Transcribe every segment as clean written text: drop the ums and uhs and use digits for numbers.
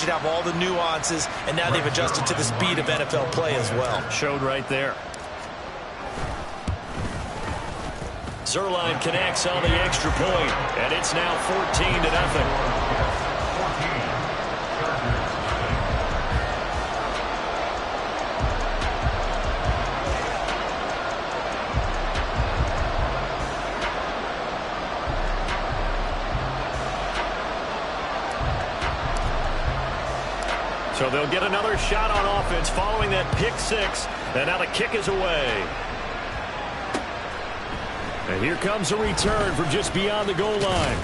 should have all the nuances, and now they've adjusted to the speed of NFL play as well. Showed right there. Zerline connects on the extra point, and it's now 14-0. So they'll get another shot on offense following that pick six. And now the kick is away. And here comes a return from just beyond the goal line.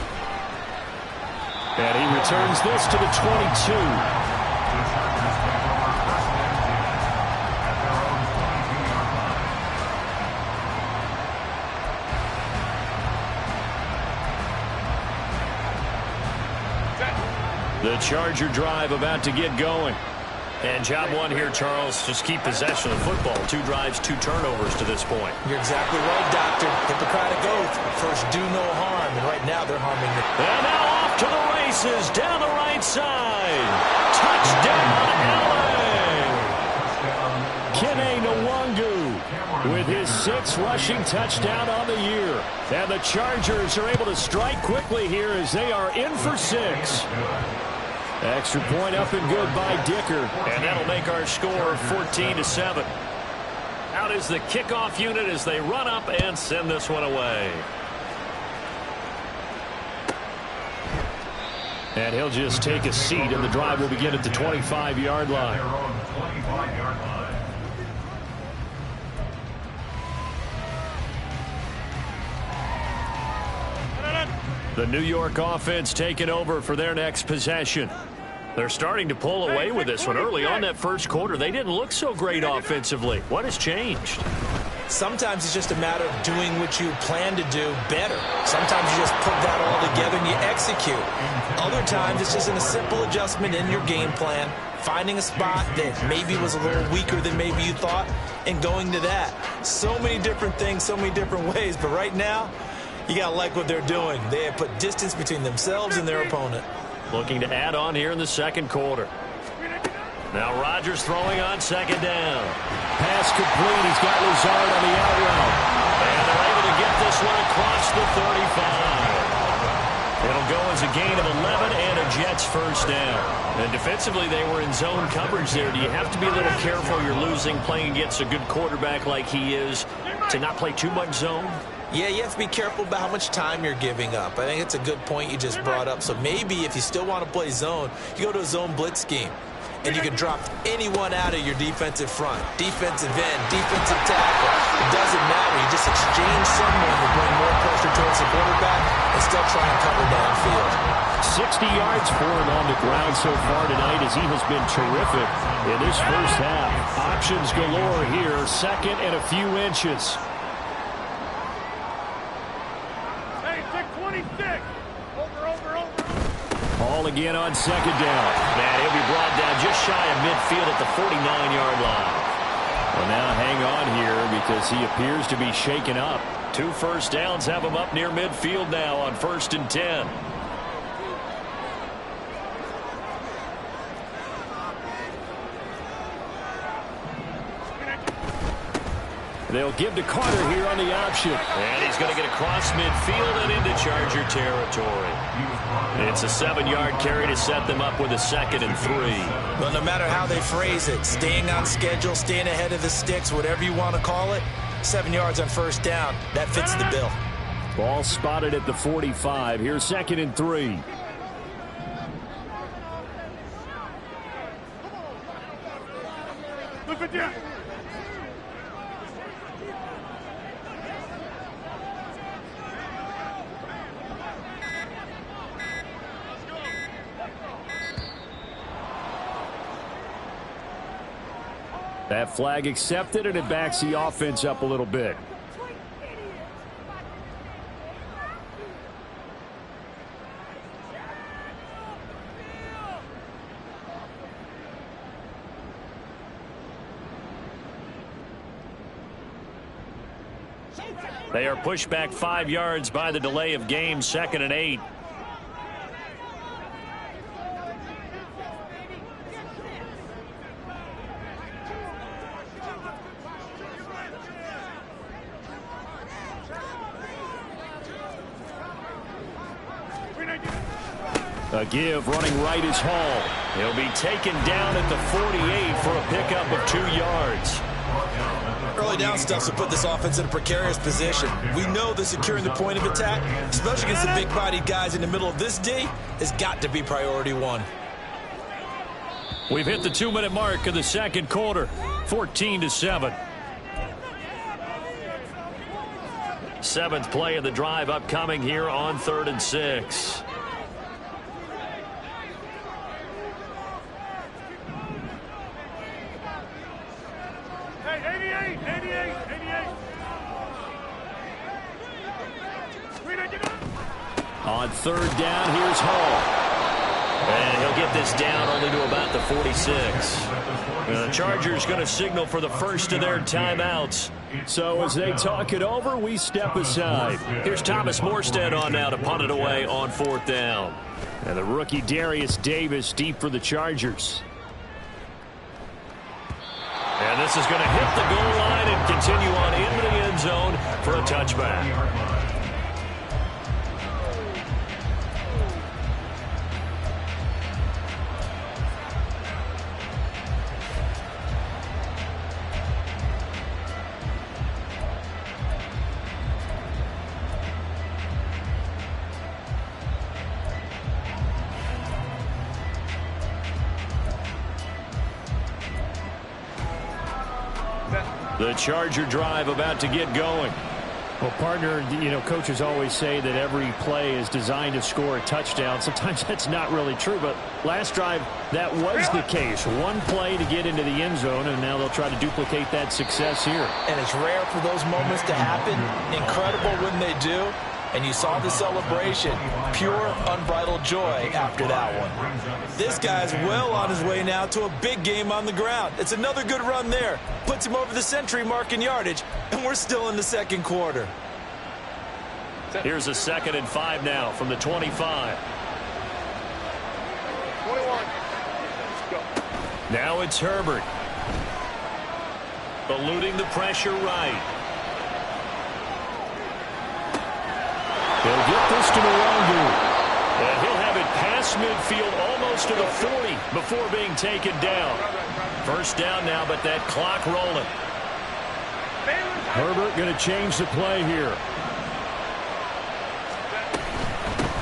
And he returns this to the 22. The Charger drive about to get going. And job one here, Charles, just keep possession of the football. 2 drives, 2 turnovers to this point. You're exactly right, Doctor. Hippocratic oath. First, do no harm. And right now, they're harming the... And now off to the races down the right side. Touchdown, LA! Kene Nwangu with his 6th rushing touchdown on the year. And the Chargers are able to strike quickly here as they are in for 6. Extra point up and good by Dicker. And that'll make our score 14-7. Out is the kickoff unit as they run up and send this one away. And he'll just take a seat, and the drive will begin at the 25-yard line. The New York offense taking over for their next possession. They're starting to pull away with this one. Early on that first quarter, they didn't look so great offensively. What has changed? Sometimes it's just a matter of doing what you plan to do better. Sometimes you just put that all together and you execute. Other times it's just a simple adjustment in your game plan, finding a spot that maybe was a little weaker than maybe you thought, and going to that. So many different things, so many different ways, but right now, you got to like what they're doing. They have put distance between themselves and their opponent. Looking to add on here in the second quarter. Now Rodgers throwing on second down. Pass complete. He's got Lazard on the out route. And they're able to get this one across the 35. It'll go as a gain of 11 and a Jets first down. And defensively, they were in zone coverage there. Do you have to be a little careful? You're losing, playing against a good quarterback like he is, to not play too much zone? Yeah, you have to be careful about how much time you're giving up. I think it's a good point you just brought up. So maybe if you still want to play zone, you go to a zone blitz scheme. And you can drop anyone out of your defensive front. Defensive end, defensive tackle. It doesn't matter. You just exchange someone to bring more pressure towards the quarterback and still try and cover downfield. 60 yards for him on the ground so far tonight as he has been terrific in this first half. Options galore here. Second and a few inches. Ball again on second down. Man, he'll be brought down just shy of midfield at the 49-yard line. Well, now hang on here because he appears to be shaken up. 2 first downs have him up near midfield now on 1st and 10. They'll give to Carter here on the option. And he's going to get across midfield and into Charger territory. It's a 7-yard carry to set them up with a 2nd and 3. Well, no matter how they phrase it, staying on schedule, staying ahead of the sticks, whatever you want to call it, 7 yards on first down, that fits the bill. Ball spotted at the 45. Here's 2nd and 3. Look at that. That flag accepted, and it backs the offense up a little bit. They are pushed back 5 yards by the delay of game, 2nd and 8. A give running right is Hall. He'll be taken down at the 48 for a pickup of 2 yards. Early down stuff will put this offense in a precarious position. We know that securing the point of attack, especially against the big-bodied guys in the middle of this D, has got to be priority one. We've hit the 2-minute mark of the second quarter, 14-7. 7th play of the drive upcoming here on 3rd and 6. On 3rd down, here's Hall. And he'll get this down only to about the 46. The Chargers going to signal for the first of their timeouts. So as they talk it over, we step aside. Here's Thomas Morstead on now to punt it away on 4th down. And the rookie Darius Davis deep for the Chargers. And this is going to hit the goal line and continue on into the end zone for a touchback. The Charger drive about to get going. Well, partner, coaches always say that every play is designed to score a touchdown. Sometimes that's not really true, but last drive, that was the case. One play to get into the end zone, and now they'll try to duplicate that success here. And it's rare for those moments to happen. Incredible when they do. And you saw the celebration. Pure, unbridled joy after that one. This guy's well on his way now to a big game on the ground. It's another good run there. Puts him over the century mark in yardage, and we're still in the second quarter. Here's a 2nd and 5 now from the 25. 21. Now it's Herbert. Eluding the pressure right. He'll get this to Nwangu. And he'll have it past midfield almost to the 40 before being taken down. First down now, but that clock rolling. Herbert going to change the play here.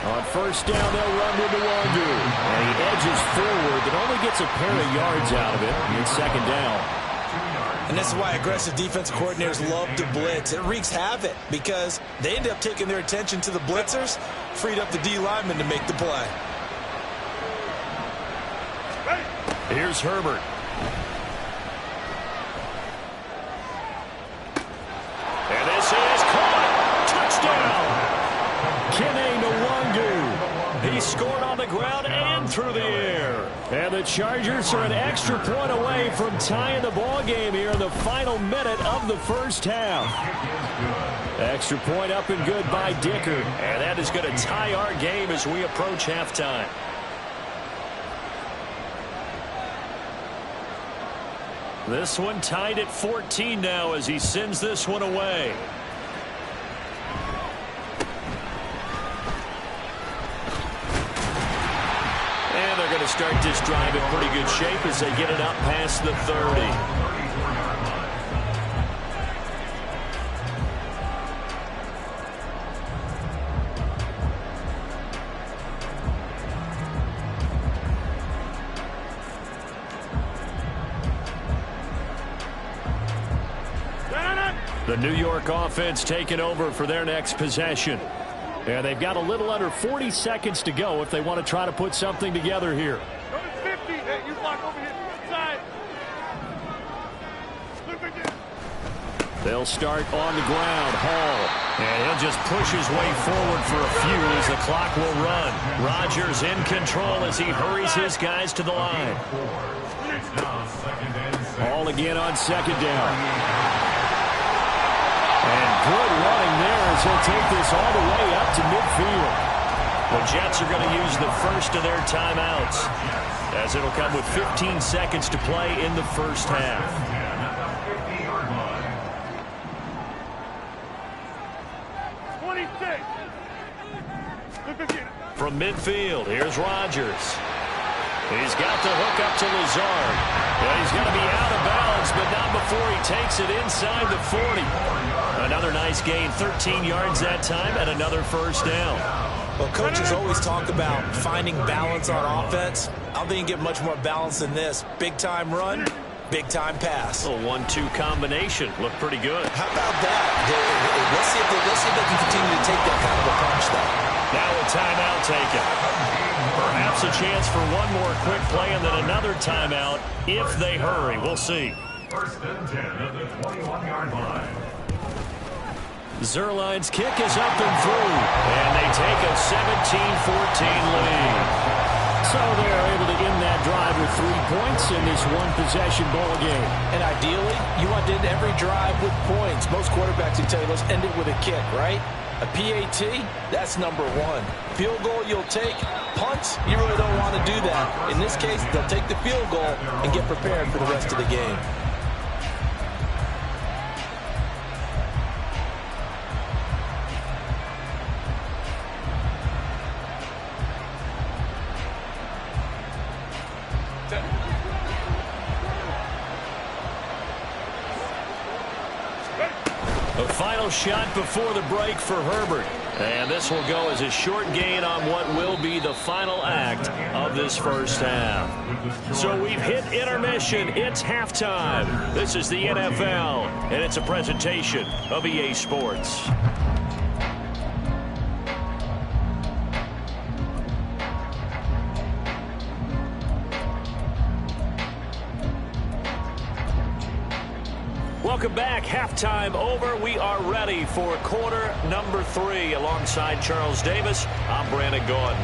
On first down, they'll run with Nwangu. And he edges forward, but only gets a pair of yards out of it. And it's 2nd down. And this is why aggressive defensive coordinators love to blitz. It wreaks havoc because they end up taking their attention to the blitzers, freed up the D lineman to make the play. Here's Herbert. And this is caught. Touchdown. Kene Nwangu. He scored on the ground and through the air. And the Chargers are an extra point away from tying the ball game here in the final minute of the first half. Extra point up and good by Dicker. And that is going to tie our game as we approach halftime. This one tied at 14 now as he sends this one away. And they're going to start this drive in pretty good shape as they get it up past the 30. The New York offense taking over for their next possession. And they've got a little under 40 seconds to go if they want to try to put something together here. Number 50, hey, you block over here inside. They'll start on the ground. Hall. And he'll just push his way forward for a few as the clock will run. Rodgers in control as he hurries his guys to the line. All again on 2nd down. And good running there as he'll take this all the way up to midfield. The Jets are going to use the first of their timeouts as it'll come with 15 seconds to play in the first half. from midfield. Here's Rodgers. He's got the hook up to Lazard. And he's going to be out of bounds, but not before he takes it inside the 40. Another nice gain, 13 yards that time, and another first down. Well, coaches always talk about finding balance on offense. I don't think you get much more balance than this. Big-time run, big-time pass. A 1-2 combination. Looked pretty good. How about that? Let's see if they can continue to take that kind of a punch, though. Now a timeout taken. Perhaps a chance for one more quick play and then another timeout if they hurry. We'll see. First and 10 at the 21-yard line. Zerline's kick is up and through, and they take a 17-14 lead. So they're able to end that drive with 3 points in this one-possession ball game. And ideally, you want to end every drive with points. Most quarterbacks will tell you, let's end it with a kick, right? A PAT, that's number one. Field goal you'll take. Punts, you really don't want to do that. In this case, they'll take the field goal and get prepared for the rest of the game. A final shot before the break for Herbert. And this will go as a short gain on what will be the final act of this first half. So we've hit intermission. It's halftime. This is the NFL, and it's a presentation of EA Sports. Welcome back. Halftime over. We are ready for quarter number 3. Alongside Charles Davis, I'm Brandon Gordon.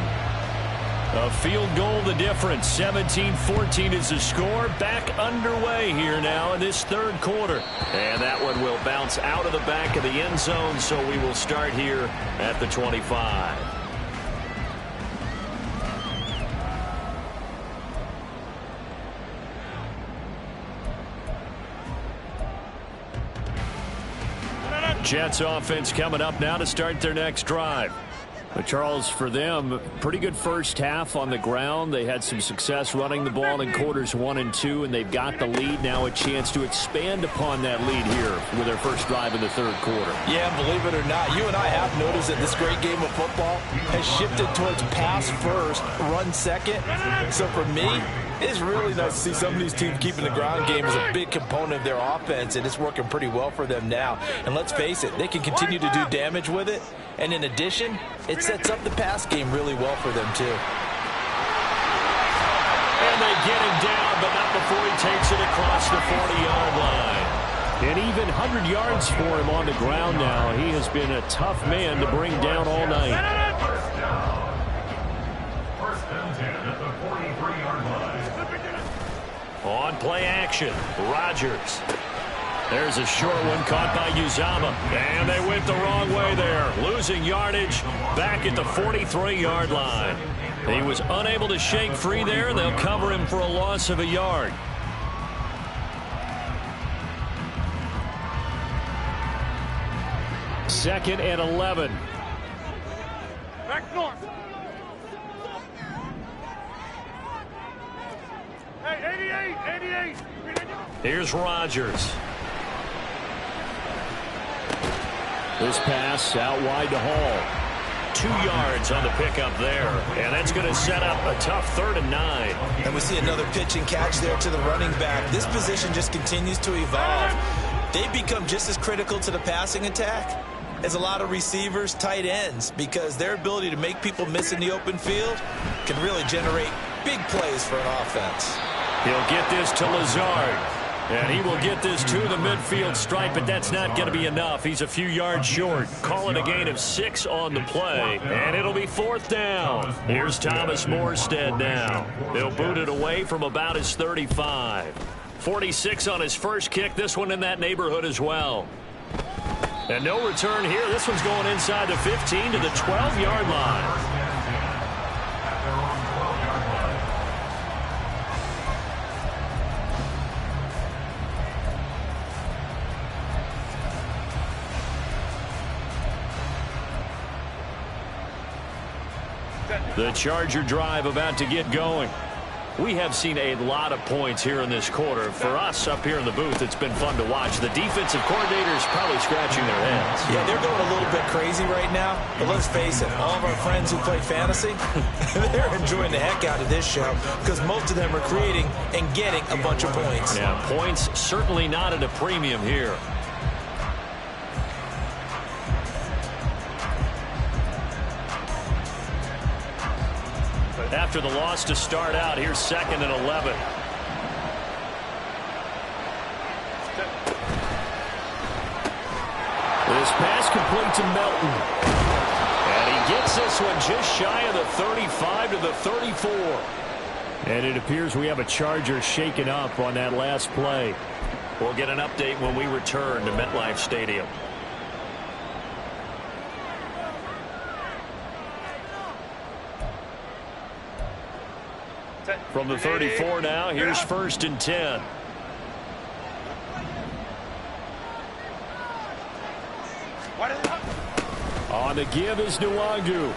A field goal the difference. 17-14 is the score. Back underway here now in this third quarter. And that one will bounce out of the back of the end zone, so we will start here at the 25. Jets offense coming up now to start their next drive. But Charles, for them, pretty good first half on the ground. They had some success running the ball in quarters 1 and 2, and they've got the lead now, a chance to expand upon that lead here with their first drive in the third quarter. Yeah, believe it or not, you and I have noticed that this great game of football has shifted towards pass first, run second. So for me, it's really nice to see some of these teams keeping the ground game as a big component of their offense, and it's working pretty well for them now. And let's face it, they can continue to do damage with it. And in addition, it sets up the pass game really well for them, too. And they get him down, but not before he takes it across the 40-yard line. And even 100 yards for him on the ground now. He has been a tough man to bring down all night. First and 10 at the 43-yard line. On play action, Rodgers. There's a short one caught by Uzama. And they went the wrong way there. Losing yardage back at the 43-yard line. He was unable to shake free there, and they'll cover him for a loss of a yard. Second and 11. Back north. Hey, 88. Here's Rodgers. This pass out wide to Hall. 2 yards on the pickup there. And that's going to set up a tough 3rd and 9. And we see another pitch and catch there to the running back. This position just continues to evolve. They become just as critical to the passing attack as a lot of receivers, tight ends, because their ability to make people miss in the open field can really generate big plays for an offense. He'll get this to Lazard. And he will get this to the midfield stripe, but that's not going to be enough. He's a few yards short. Call it a gain of 6 on the play, and it'll be 4th down. Here's Thomas Morstead now. He'll boot it away from about his 35. 46 on his first kick. This one in that neighborhood as well. And no return here. This one's going inside the 15 to the 12-yard line. The Charger drive about to get going. We have seen a lot of points here in this quarter. For us up here in the booth, it's been fun to watch. The defensive coordinators probably scratching their heads. Yeah, they're going a little bit crazy right now. But let's face it, all of our friends who play fantasy, they're enjoying the heck out of this show because most of them are creating and getting a bunch of points. Yeah, points certainly not at a premium here. After the loss to start out, here's 2nd and 11. This pass complete to Melton. And he gets this one just shy of the 35 to the 34. And it appears we have a Charger shaken up on that last play. We'll get an update when we return to MetLife Stadium. From the 34 now, here's 1st and 10. On the give is Nwangu.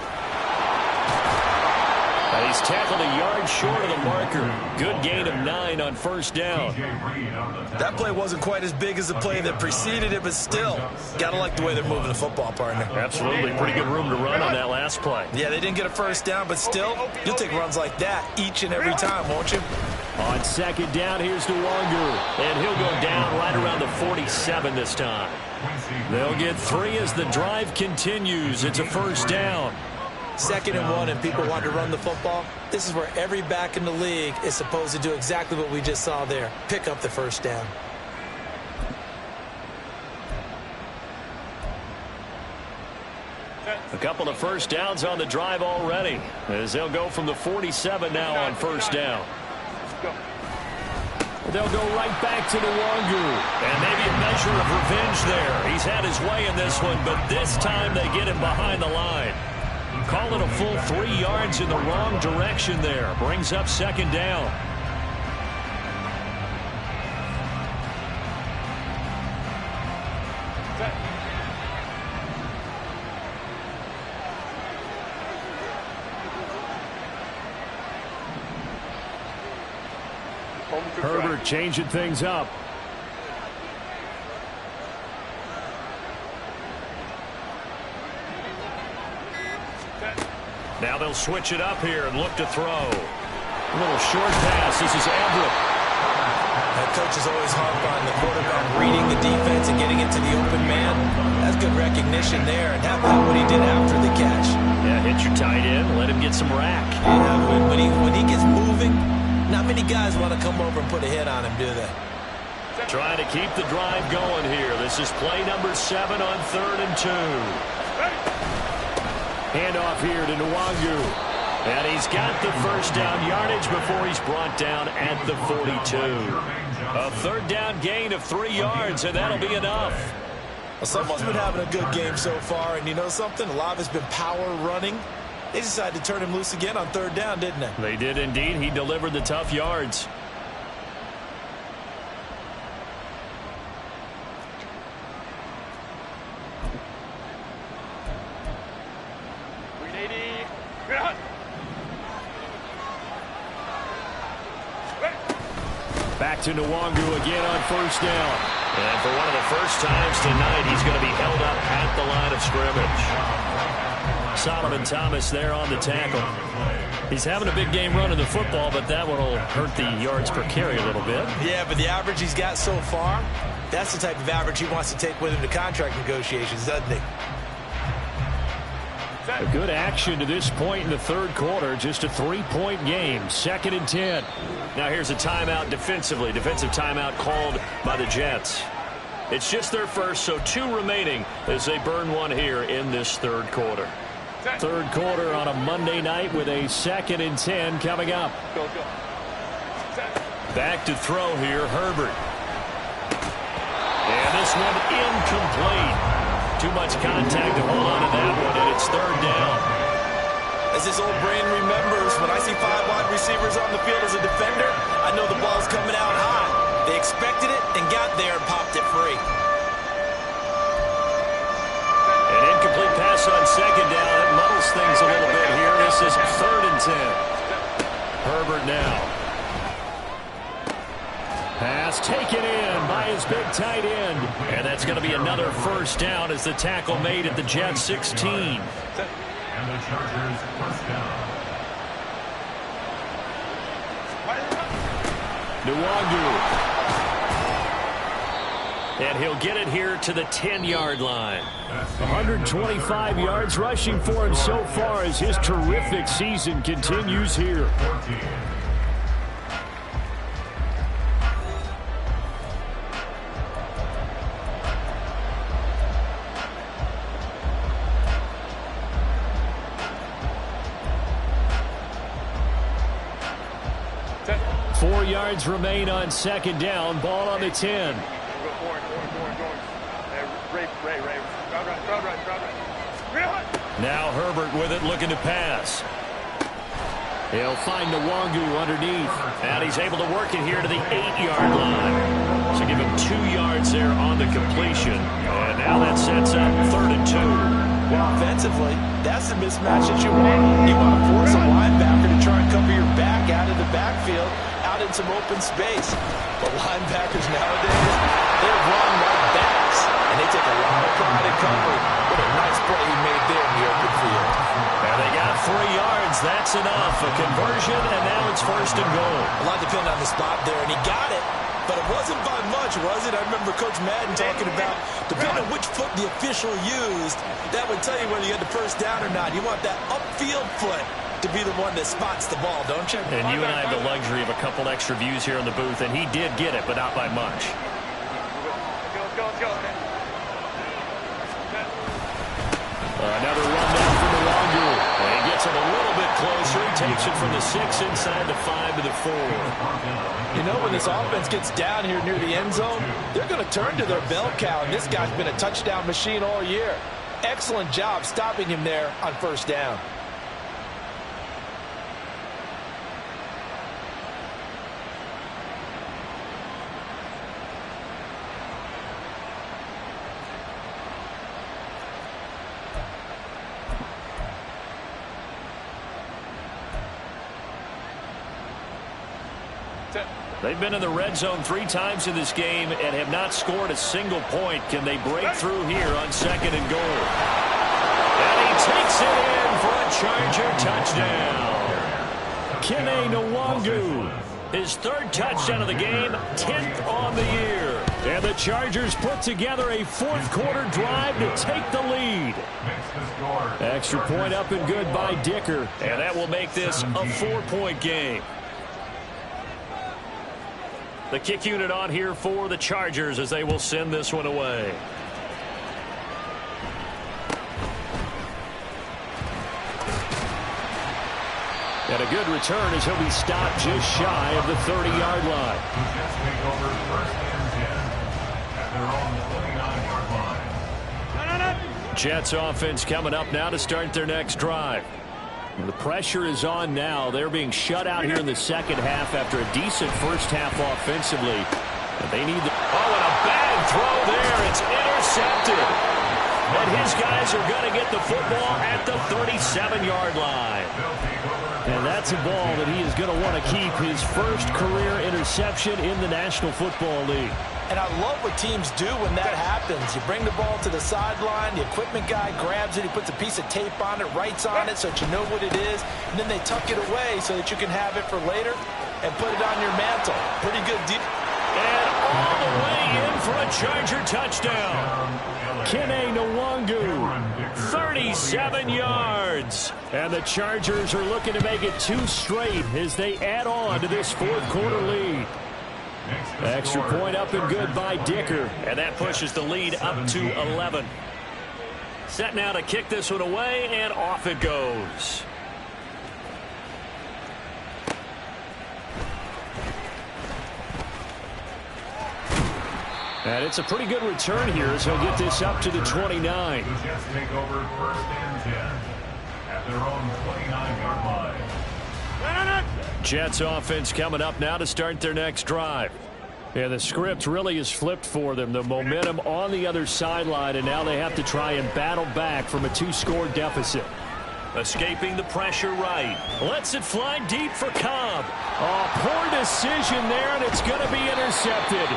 And he's tackled a yard short of the marker. Good gain of 9 on 1st down. That play wasn't quite as big as the play that preceded it, but still, got to like the way they're moving the football, partner. Absolutely. Pretty good room to run on that last play. Yeah, they didn't get a 1st down, but still, you'll take runs like that each and every time, won't you? On 2nd down, here's Nwangu. And he'll go down right around the 47 this time. They'll get 3 as the drive continues. It's a 1st down. 2nd and 1, and people want to run the football. This is where every back in the league is supposed to do exactly what we just saw there. Pick up the 1st down. A couple of 1st downs on the drive already, as they'll go from the 47 now on 1st down. They'll go right back to Nwangu. And maybe a measure of revenge there. He's had his way in this one, but this time they get him behind the line. Call it a full 3 yards in the wrong direction there. Brings up 2nd down. Herbert changing things up. Now they'll switch it up here and look to throw. A little short pass. This is Everett. That coach is always harp on the quarterback reading the defense and getting into the open man. That's good recognition there, and how about what he did after the catch? Yeah, hit your tight end, let him get some rack. Yeah, when he gets moving, not many guys want to come over and put a hit on him, do they? Trying to keep the drive going here. This is play number 7 on 3rd and 2. Handoff here to Nwangu. And he's got the 1st down yardage before he's brought down at the 42. A 3rd down gain of 3 yards, and that'll be enough. Well, someone's been having a good game so far, and you know something? A lot of it's been power running. They decided to turn him loose again on 3rd down, didn't they? They did indeed. He delivered the tough yards. Back to Nwangu again on 1st down. And for one of the first times tonight, he's going to be held up at the line of scrimmage. Solomon Thomas there on the tackle. He's having a big game running the football, but that one will hurt the yards per carry a little bit. Yeah, but the average he's got so far, that's the type of average he wants to take with him to contract negotiations, doesn't he? A good action to this point in the 3rd quarter. Just a 3-point game. 2nd and 10. Now here's a timeout defensively. Defensive timeout called by the Jets. It's just their first, so 2 remaining as they burn one here in this 3rd quarter. 3rd quarter on a Monday night with a 2nd and 10 coming up. Back to throw here, Herbert. And this one incomplete. Too much contact to hold on to that one, and it's 3rd down. As this old brain remembers, when I see 5 wide receivers on the field as a defender, I know the ball's coming out high. They expected it and got there and popped it free. An incomplete pass on 2nd down. That muddles things a little bit here. This This is 3rd and 10. Herbert now. Pass taken in by his big tight end. And that's going to be another first down as the tackle made at the Jets 16. And the Chargers first down. Nwangu. And he'll get it here to the 10-yard line. 125 yards rushing for him so far as his terrific season continues here. 14. 4 yards remain on 2nd down. Ball on the 10. Now Herbert with it, looking to pass. He'll find Nwangu underneath. And he's able to work it here to the 8-yard line. So give him 2 yards there on the completion. And now that sets up 3rd and 2. Well, offensively, that's the mismatch that you want. You want to force a linebacker to try and cover your back out of the backfield, out in some open space. But linebackers nowadays, they run like backs, and they take a lot of pride in covering. What a nice play he made there in the open field. And they got 3 yards. That's enough. A conversion, and now it's 1st and goal. A lot depended on the spot there, and he got it. But it wasn't by much, was it? I remember Coach Madden talking about, depending on which foot the official used, that would tell you whether you had the first down or not. You want that upfield foot to be the one that spots the ball, don't you? And you and I have the luxury of a couple extra views here in the booth, and he did get it, but not by much. Another run down from Nwangu. And he gets it a little bit closer. He takes it from the 6 inside the 5 to the 4. You know, when this offense gets down here near the end zone, they're going to turn to their bell cow, and this guy's been a touchdown machine all year. Excellent job stopping him there on 1st down. They've been in the red zone 3 times in this game and have not scored a single point. Can they break through here on 2nd and goal? And he takes it in for a Charger touchdown. Kene Nwangu. His 3rd touchdown of the game, 10th on the year. And the Chargers put together a 4th quarter drive to take the lead. Extra point up and good by Dicker. And that will make this a 4-point game. The kick unit on here for the Chargers as they will send this one away. And a good return as he'll be stopped just shy of the 30-yard line. The Jets take over 1st and 10 at their own 29-yard line. Jets offense coming up now to start their next drive. The pressure is on now. They're being shut out here in the 2nd half after a decent 1st half offensively. And they need the... Oh, and a bad throw there. It's intercepted. And his guys are going to get the football at the 37-yard line. And that's a ball that he is going to want to keep, his 1st career interception in the National Football League. And I love what teams do when that happens. You bring the ball to the sideline, the equipment guy grabs it, he puts a piece of tape on it, writes on it so that you know what it is, and then they tuck it away so that you can have it for later and put it on your mantle. Pretty good deal. And all the way in for a Charger touchdown. Kene Nwangu, 37 yards. And the Chargers are looking to make it 2 straight as they add on to this 4th quarter lead. Extra point up and good by Dicker. And that pushes the lead up to 11. Set now to kick this one away, and off it goes. And it's a pretty good return here as he'll get this up to the 29. The Jets take over 1st and 10 at their own 29-yard line. Jets offense coming up now to start their next drive. Yeah, the script really is flipped for them. The momentum on the other sideline, and now they have to try and battle back from a 2-score deficit. Escaping the pressure right. Lets it fly deep for Cobb. Oh, poor decision there, and it's going to be intercepted.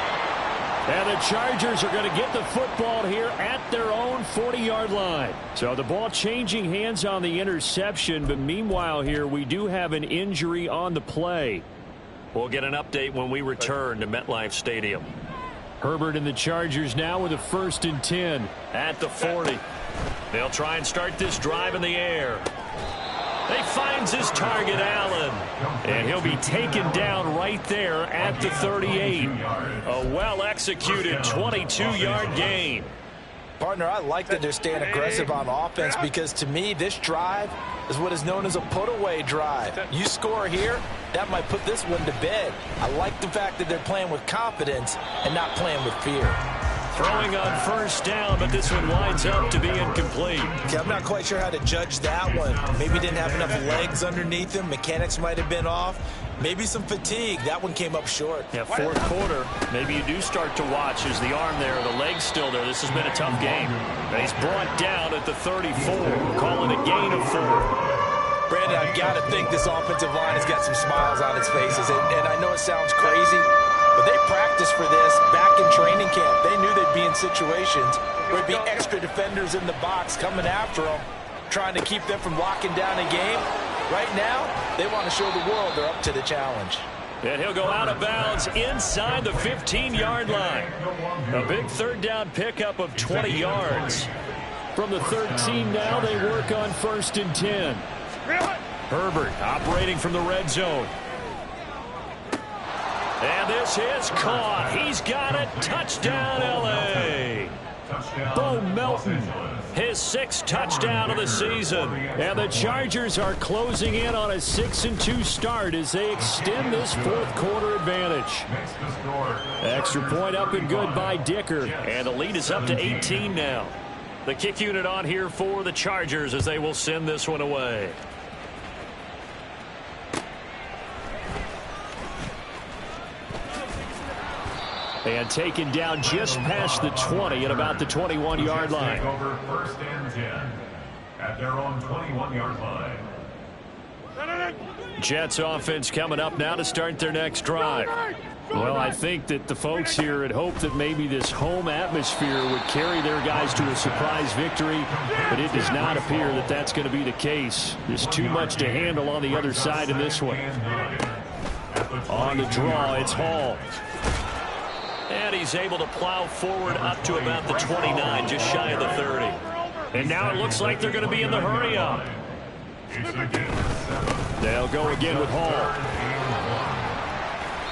And the Chargers are going to get the football here at their own 40-yard line. So the ball changing hands on the interception, but meanwhile here we do have an injury on the play. We'll get an update when we return to MetLife Stadium. Herbert and the Chargers now with a 1st and 10 at the 40. They'll try and start this drive in the air. He finds his target, Allen. And he'll be taken down right there at the 38. A well-executed 22-yard gain. Partner, I like that they're staying aggressive on offense because, to me, this drive is what is known as a put-away drive. You score here, that might put this one to bed. I like the fact that they're playing with confidence and not playing with fear. Throwing on 1st down, but this one winds up to be incomplete. Okay, I'm not quite sure how to judge that one. Maybe didn't have enough legs underneath him. Mechanics might have been off. Maybe some fatigue. That one came up short. Yeah, 4th quarter. Maybe you do start to watch as the arm there, the leg's still there. This has been a tough game. And he's brought down at the 34. Calling a gain of 4. Brandon, I've got to think this offensive line has got some smiles on its faces. And I know it sounds crazy, but they practiced for this back in training camp. They knew they'd be in situations where there'd be extra defenders in the box coming after them, trying to keep them from locking down a game. Right now, they want to show the world they're up to the challenge. And he'll go out of bounds inside the 15-yard line. A big 3rd down pickup of 20 yards. From the 13 now, they work on 1st and 10. Herbert operating from the red zone. And this is caught. He's got it. Touchdown, L.A. Bo Melton, his 6th touchdown of the season. And the Chargers are closing in on a 6-2 start as they extend this 4th quarter advantage. Extra point up and good by Dicker. And the lead is up to 18 now. The kick unit on here for the Chargers as they will send this one away. And taken down just past the 20 at about the 21-yard line. Over 1st and 10 at their own 21-yard line. Jets offense coming up now to start their next drive. Well, I think that the folks here had hoped that maybe this home atmosphere would carry their guys to a surprise victory, but it does not appear that that's going to be the case. There's too much to handle on the other side in this one. On the draw, it's Hall. And he's able to plow forward up to about the 29, just shy of the 30. And now it looks like they're going to be in the hurry-up. They'll go again with Hall.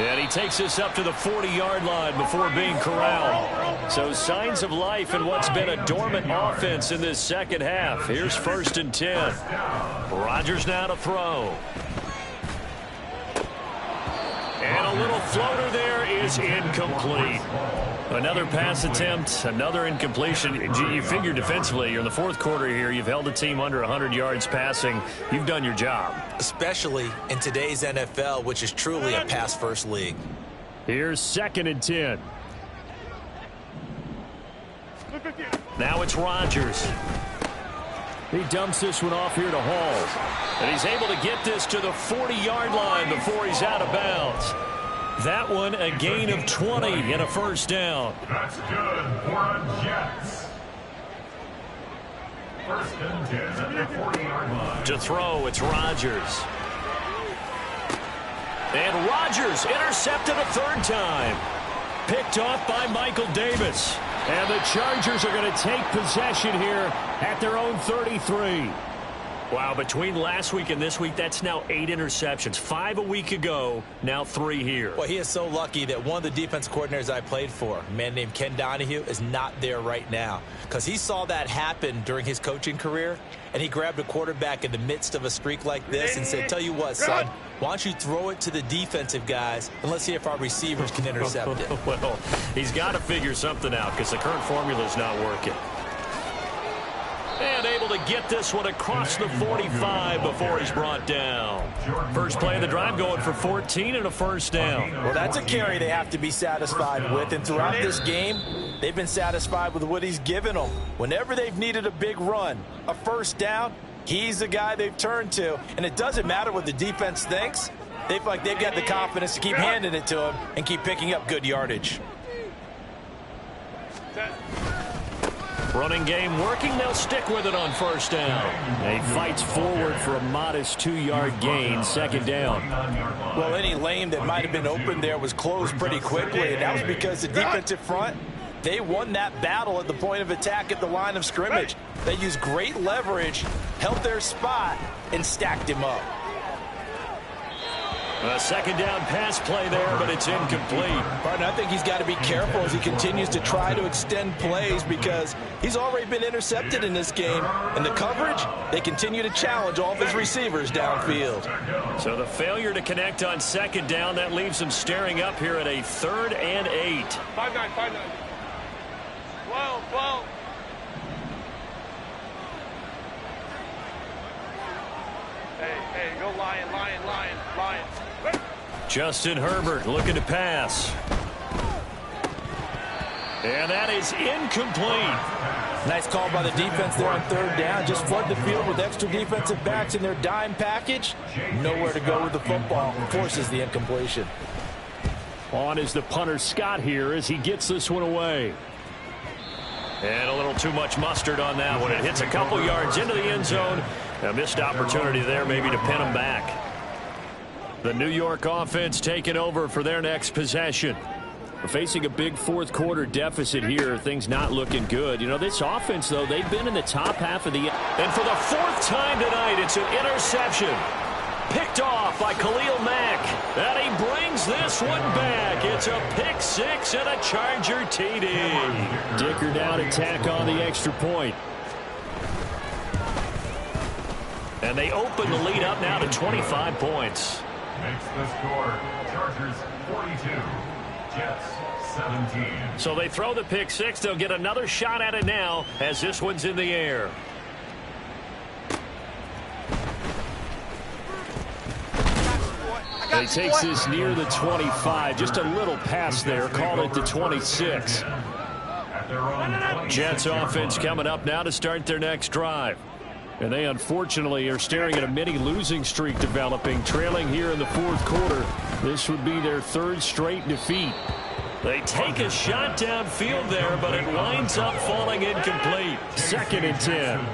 And he takes this up to the 40-yard line before being corralled. So signs of life in what's been a dormant offense in this second half. Here's 1st and 10. Rodgers now to throw. And a little floater there is incomplete. Another pass attempt, another incompletion. You figure defensively, you're in the 4th quarter here. You've held a team under 100 yards passing. You've done your job. Especially in today's NFL, which is truly a pass-first league. Here's 2nd and 10. Now it's Rodgers. He dumps this one off here to Hall. And he's able to get this to the 40-yard line before he's out of bounds. That one a gain of 20 and a 1st down. That's good for the Jets. 1st and 10 at the 40-yard line. To throw, it's Rodgers. And Rodgers intercepted a 3rd time. Picked off by Michael Davis. And the Chargers are going to take possession here at their own 33. Wow, between last week and this week, that's now 8 interceptions. 5 a week ago, now 3 here. Well, he is so lucky that one of the defense coordinators I played for, a man named Ken Donahue, is not there right now. Because he saw that happen during his coaching career, and he grabbed a quarterback in the midst of a streak like this and said, tell you what, son, why don't you throw it to the defensive guys, and let's see if our receivers can intercept it. Well, he's got to figure something out because the current formula is not working. And able to get this one across the 45 before he's brought down. First play of the drive going for 14 and a 1st down. Well, that's a carry they have to be satisfied with. And throughout this game, they've been satisfied with what he's given them. Whenever they've needed a big run, a 1st down, He's the guy they've turned to, and it doesn't matter what the defense thinks. They feel like they've got the confidence to keep handing it to him and keep picking up good yardage. Running game working. They'll stick with it on first down. He fights forward for a modest 2-yard gain, second down. Well, any lane that might have been open there was closed pretty quickly, and that was because the defensive front, they won that battle at the point of attack at the line of scrimmage. They used great leverage, held their spot, and stacked him up. A second down pass play there, but it's incomplete. Partner, I think he's got to be careful as he continues to try to extend plays because he's already been intercepted in this game. And the coverage, they continue to challenge all of his receivers downfield. So the failure to connect on second down, that leaves him staring up here at a 3rd and 8. 5-9, 5-9. 12. Hey, go Lion. Justin Herbert looking to pass. And that is incomplete. Nice call by the defense there on 3rd down. Just flood the field with extra defensive backs in their dime package. Nowhere to go with the football. Forces the incompletion. On is the punter Scott here as he gets this one away. And a little too much mustard on that one. It hits a couple yards into the end zone. A missed opportunity there maybe to pin him back. The New York offense taking over for their next possession. We're facing a big 4th quarter deficit here. Things not looking good. You know, this offense, though, they've been in the top half of the... And for the 4th time tonight, it's an interception. Picked off by Khalil Mack. And he brings this one back. It's a pick 6 and a Charger TD. Dicker now to tack on the extra point. And they open the lead up now to 25 points. Makes the score Chargers 42, Jets 17. So they throw the pick 6. They'll get another shot at it now as this one's in the air. He takes this near the 25. Just a little pass there. Call it the 26. Jets offense coming up now to start their next drive. And they unfortunately are staring at a mini losing streak developing, trailing here in the 4th quarter. This would be their 3rd straight defeat. They take a shot downfield there, but it winds up falling incomplete. 2nd and 10.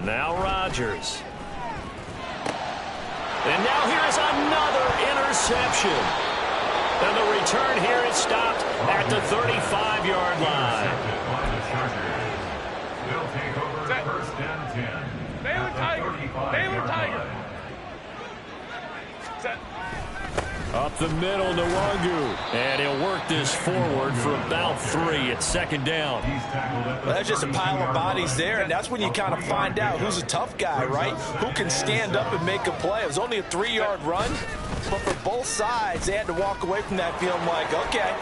Now Rodgers. And now here's another interception. And the return here is stopped at the 35-yard line. They'll take over 1st and 10. Baylor Tiger. Set. Up the middle, Nwangu. And he'll work this forward for about 3 at 2nd down. Well, that's just a pile of bodies there, and that's when you kind of find out who's a tough guy, right? Who can stand up and make a play. It was only a 3-yard run, but for both sides, they had to walk away from that feeling like, okay,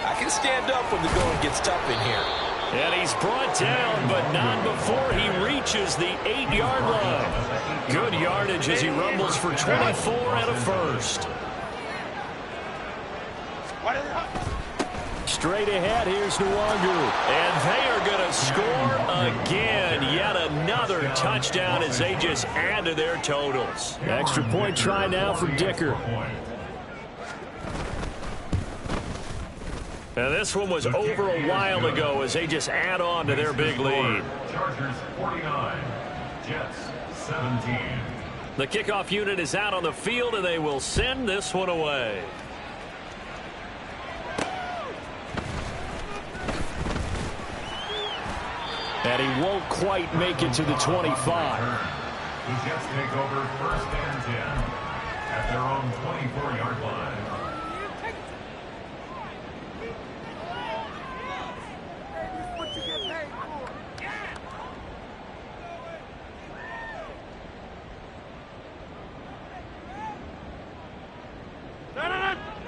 I can stand up when the going gets tough in here. And he's brought down, but not before he reaches the 8-yard line. Good yardage as he rumbles for 24 and a first. Straight ahead, here's Nwangu. And they are going to score again. Yet another touchdown as they just add to their totals. Extra point try now for Dicker. And this one was over a while ago as they just add on to their big lead. Chargers 49, Jets 17. The kickoff unit is out on the field, and they will send this one away. And he won't quite make it to the 25. The Jets take over 1st and 10 at their own 24-yard line.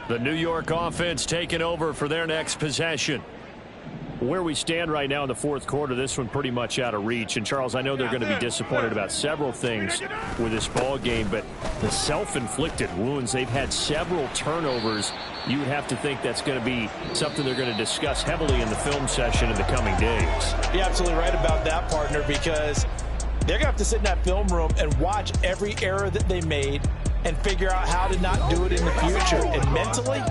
The New York offense taking over for their next possession. where we stand right now in the fourth quarter, this one pretty much out of reach. And, Charles, I know they're going to be disappointed about several things with this ball game, but the self-inflicted wounds, they've had several turnovers. You would have to think that's going to be something they're going to discuss heavily in the film session in the coming days. You're absolutely right about that, partner, because they're going to have to sit in that film room and watch every error that they made and figure out how to not do it in the future. And mentally,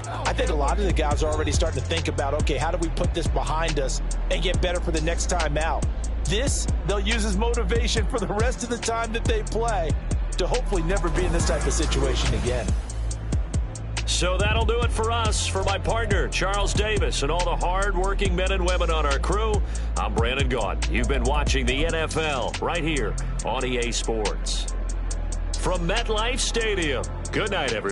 I think a lot of the guys are already starting to think about, okay, how do we put this behind us and get better for the next time out? This, they'll use as motivation for the rest of the time that they play to hopefully never be in this type of situation again. So that'll do it for us. For my partner, Charles Davis, and all the hard-working men and women on our crew, I'm Brandon Gaudin. You've been watching the NFL right here on EA Sports. From MetLife Stadium, good night, everyone.